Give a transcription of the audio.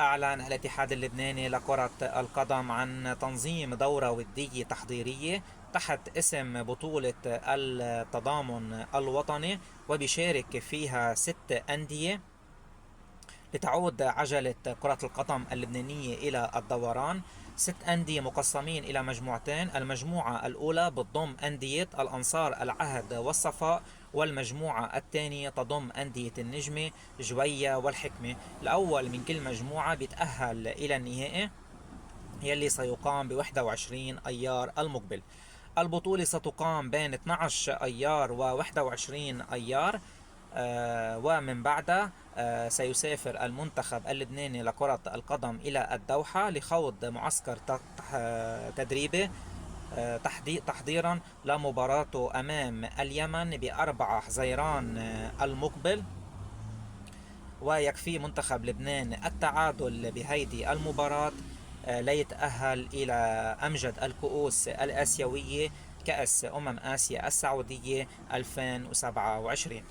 أعلن الاتحاد اللبناني لكرة القدم عن تنظيم دورة ودية تحضيرية تحت اسم بطولة التضامن الوطني، وبيشارك فيها 6 أندية لتعود عجلة كرة القدم اللبنانية إلى الدوران. 6 أندية مقسمين إلى مجموعتين، المجموعة الأولى بتضم أندية الأنصار، العهد والصفاء، والمجموعة الثانية تضم أندية النجمة، جوية، والحكمة. الأول من كل مجموعة بيتأهل إلى النهائي يلي سيقام ب 21 أيار المقبل. البطولة ستقام بين 12 أيار و 21 أيار. ومن بعدها سيسافر المنتخب اللبناني لكرة القدم إلى الدوحة لخوض معسكر تدريبي تحضيرا لمباراته أمام اليمن ب4 حزيران المقبل. ويكفي منتخب لبنان التعادل بهيدي المباراة ليتأهل إلى أمجد الكؤوس الآسيوية، كأس آسيا السعودية 2027.